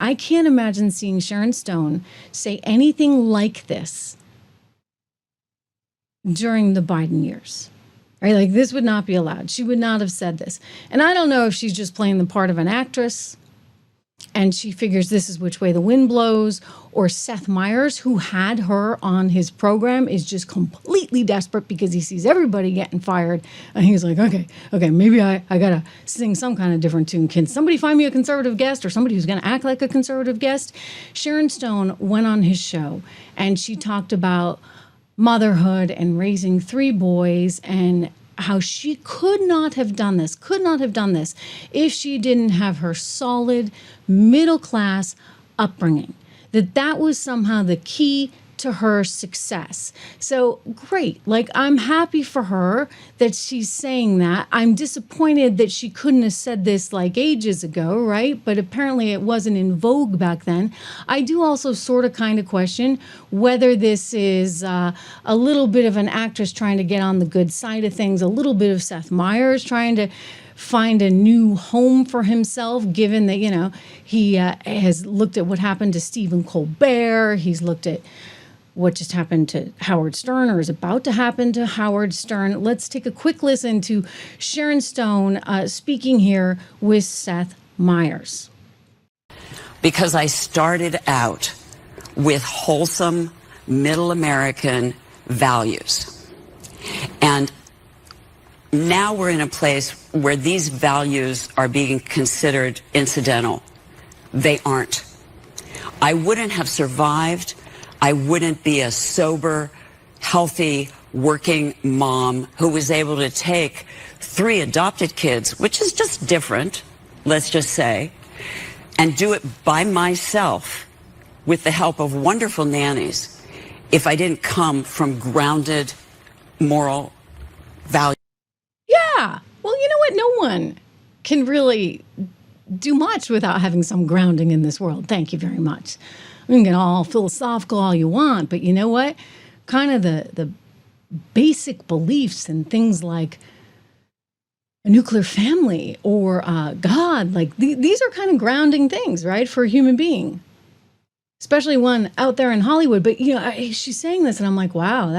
I can't imagine seeing Sharon Stone say anything like this during the Biden years. Right? Like, this would not be allowed. She would not have said this. And I don't know if she's just playing the part of an actress and she figures this is which way the wind blows, or Seth Meyers, who had her on his program, is just completely desperate because he sees everybody getting fired. And he's like, okay, maybe I got to sing some kind of different tune. Can somebody find me a conservative guest or somebody who's going to act like a conservative guest? Sharon Stone went on his show and she talked about motherhood and raising 3 boys and how she could not have done this if she didn't have her solid middle-class upbringing, that was somehow the key to her success. So great. Like, I'm happy for her that she's saying that. I'm disappointed that she couldn't have said this like ages ago, right? But apparently it wasn't in vogue back then. I do also sort of kind of question whether this is a little bit of an actress trying to get on the good side of things, a little bit of Seth Meyers trying to find a new home for himself, given that, you know, he has looked at what happened to Stephen Colbert. He's looked at what just happened to Howard Stern or is about to happen to Howard Stern. Let's take a quick listen to Sharon Stone speaking here with Seth Meyers. Because I started out with wholesome middle American values. And now we're in a place where these values are being considered incidental. They aren't. I wouldn't have survived. I wouldn't be a sober, healthy, working mom who was able to take 3 adopted kids, which is just different, let's just say, and do it by myself with the help of wonderful nannies if I didn't come from grounded moral values. Yeah. Well, you know what? No one can really do much without having some grounding in this world. Thank you very much. You can get all philosophical all you want, but you know what? Kind of the basic beliefs and things like a nuclear family or God, like these are kind of grounding things, right, for a human being, especially one out there in Hollywood. But, you know, she's saying this and I'm like, wow,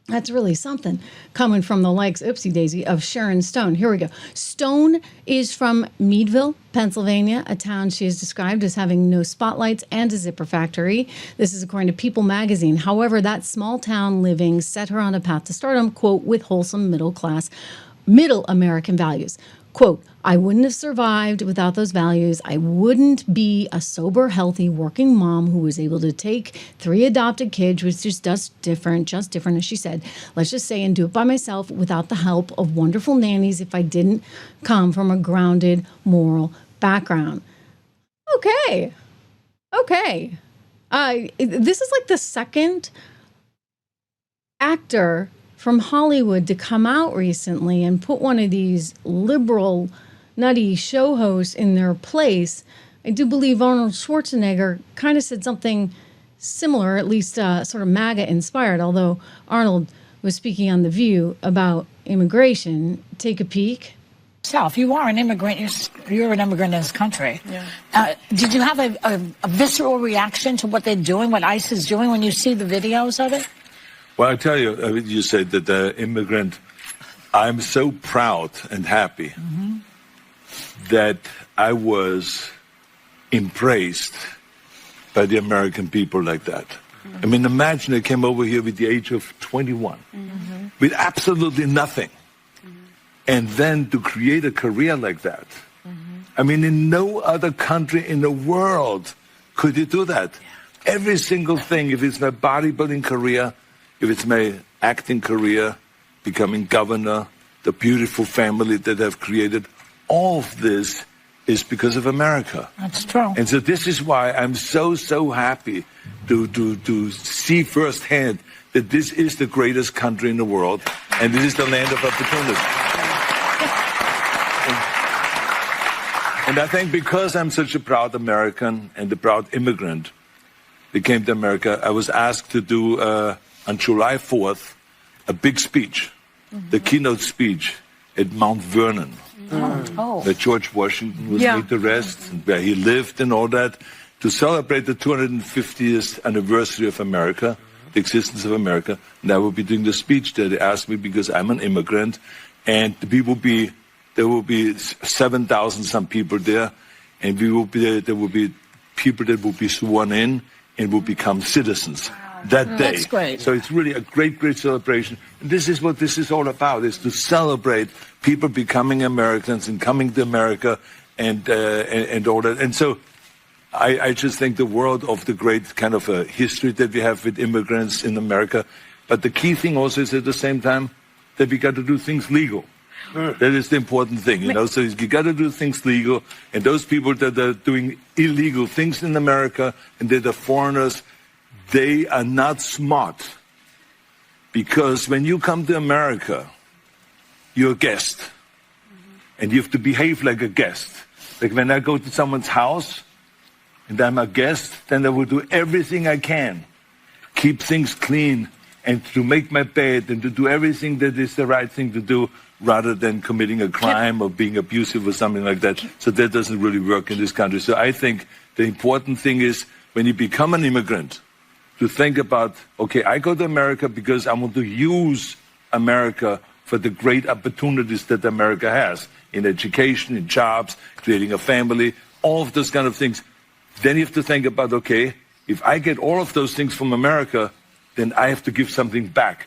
that's really something coming from the likes, oopsie daisy, of Sharon Stone. Here we go. Stone is from Meadville, Pennsylvania, a town she has described as having no spotlights and a zipper factory. This is according to People magazine. However, that small town living set her on a path to stardom, quote, with wholesome middle American values. Quote, I wouldn't have survived without those values. I wouldn't be a sober, healthy, working mom who was able to take 3 adopted kids, which is just different, as she said, let's just say, and do it by myself without the help of wonderful nannies if I didn't come from a grounded moral background. Okay. This is like the second actor from Hollywood to come out recently and put one of these liberal, nutty show hosts in their place. I do believe Arnold Schwarzenegger kind of said something similar, at least sort of MAGA inspired, although Arnold was speaking on The View about immigration. Take a peek. You are an immigrant. You're an immigrant in this country. Yeah. Did you have a visceral reaction to what they're doing, what ICE is doing, when you see the videos of it? Well, I tell you, you said that the immigrant, I'm so proud and happy that I was embraced by the American people like that. I mean, imagine I came over here with the age of 21, with absolutely nothing. And then to create a career like that. I mean, in no other country in the world could you do that. Yeah. Every single thing, if it's my bodybuilding career, if it's my acting career, becoming governor, the beautiful family that I've created, all of this is because of America. That's true. And so this is why I'm so happy to see firsthand that this is the greatest country in the world, and this is the land of opportunity. And I think because I'm such a proud American and a proud immigrant that came to America, I was asked to do on July 4th, a big speech, the keynote speech at Mount Vernon. Oh. Where George Washington was laid to rest, and where he lived and all that, to celebrate the 250th anniversary of America, the existence of America. And I will be doing the speech there. They asked me because I'm an immigrant, and there will be 7,000 some people there, and there will be people that will be sworn in and will become citizens that day. That's great. So it's really a great, great celebration. And this is what this is all about, is to celebrate people becoming Americans and coming to America and all that. And so I just think the world of the great kind of a history that we have with immigrants in America. But the key thing also is at the same time that we got to do things legal. That is the important thing, you know. So you got to do things legal, and those people that are doing illegal things in America and that are foreigners, they are not smart. Because when you come to America, you're a guest, and you have to behave like a guest. Like when I go to someone's house and I'm a guest, then I will do everything I can, keep things clean, and to make my bed and to do everything that is the right thing to do, rather than committing a crime or being abusive or something like that. So that doesn't really work in this country. So I think the important thing is when you become an immigrant, to think about, okay, I go to America because I want to use America for the great opportunities that America has in education, in jobs, creating a family, all of those kind of things. Then you have to think about, okay, if I get all of those things from America, then I have to give something back.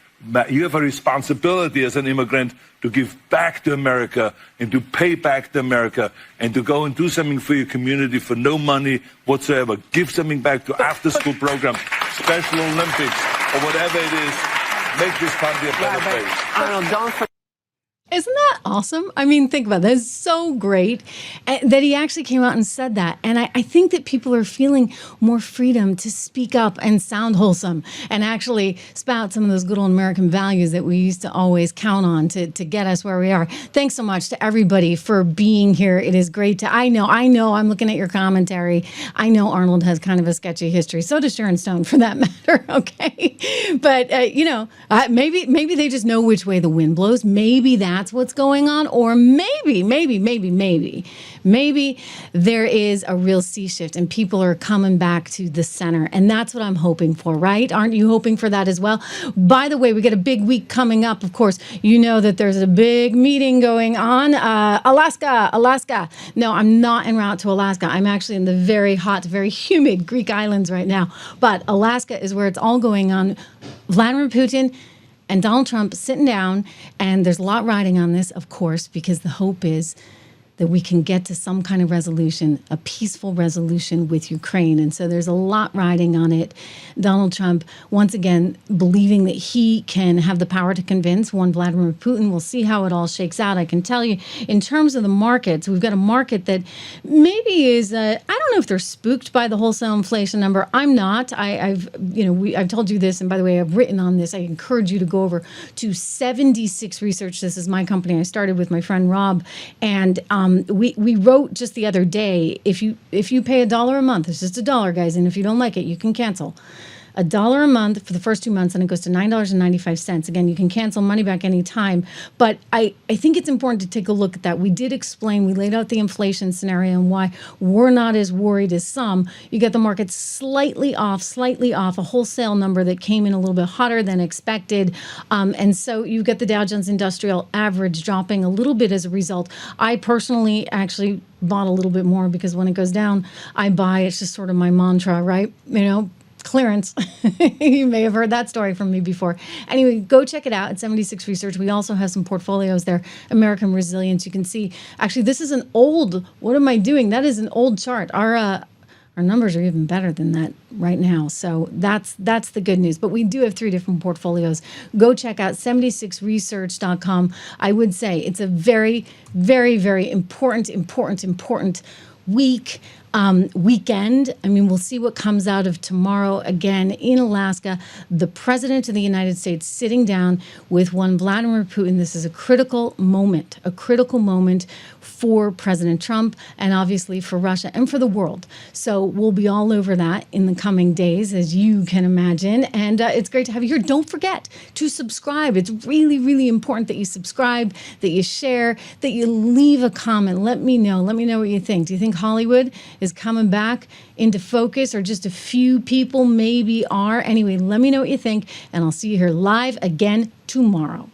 You have a responsibility as an immigrant to give back to America and to pay back to America and to go and do something for your community for no money whatsoever. Give something back to after-school programs, Special Olympics, or whatever it is. Make this country a better place. Arnold, don't forget. Isn't that awesome? I mean, think about that. It's so great that he actually came out and said that. And I think that people are feeling more freedom to speak up and sound wholesome and actually spout some of those good old American values that we used to always count on to get us where we are. Thanks so much to everybody for being here. It is great to, I know, I'm looking at your commentary. I know Arnold has kind of a sketchy history. So does Sharon Stone, for that matter. Okay. But, maybe they just know which way the wind blows. Maybe that's what's going on, or maybe there is a real sea shift and people are coming back to the center, and that's what I'm hoping for, right? Aren't you hoping for that as well? By the way, we got a big week coming up. Of course, you know that there's a big meeting going on. Alaska. No, I'm not en route to Alaska. I'm actually in the very hot, very humid Greek islands right now, but Alaska is where it's all going on. Vladimir Putin and Donald Trump sitting down, and there's a lot riding on this, of course, because the hope is that we can get to some kind of resolution, a peaceful resolution with Ukraine. And so there's a lot riding on it. Donald Trump, once again, believing that he can have the power to convince one Vladimir Putin. We'll see how it all shakes out. I can tell you, in terms of the markets, we've got a market that maybe is, I don't know if they're spooked by the wholesale inflation number. I'm not. I've told you this, and by the way, I've written on this. I encourage you to go over to 76 Research. This is my company. I started with my friend Rob, and we wrote just the other day, if you pay $1 a month, it's just $1, guys, and if you don't like it, you can cancel. $1 a month for the first 2 months, and it goes to $9.95. Again, you can cancel money back anytime. But I think it's important to take a look at that. We did explain, we laid out the inflation scenario and why we're not as worried as some. You get the market slightly off, a wholesale number that came in a little bit hotter than expected. And so you get the Dow Jones Industrial Average dropping a little bit as a result. I personally actually bought a little bit more because when it goes down, I buy. It's just sort of my mantra, right? Clearance. You may have heard that story from me before. Anyway, go check it out at 76 Research. We also have some portfolios there. American Resilience. You can see, actually, this is an old, what am I doing? That is an old chart. Our numbers are even better than that right now. So that's the good news. But we do have 3 different portfolios. Go check out 76research.com. I would say it's a very, very, very important week. weekend. I mean, we'll see what comes out of tomorrow. Again, in Alaska, the president of the United States sitting down with one Vladimir Putin. This is a critical moment for President Trump and obviously for Russia and for the world. So we'll be all over that in the coming days, as you can imagine. And it's great to have you here. Don't forget to subscribe. It's really, really important that you subscribe, that you share, that you leave a comment. Let me know. Let me know what you think. Do you think Hollywood is coming back into focus, or just a few people maybe are? Anyway, let me know what you think, and I'll see you here live again tomorrow.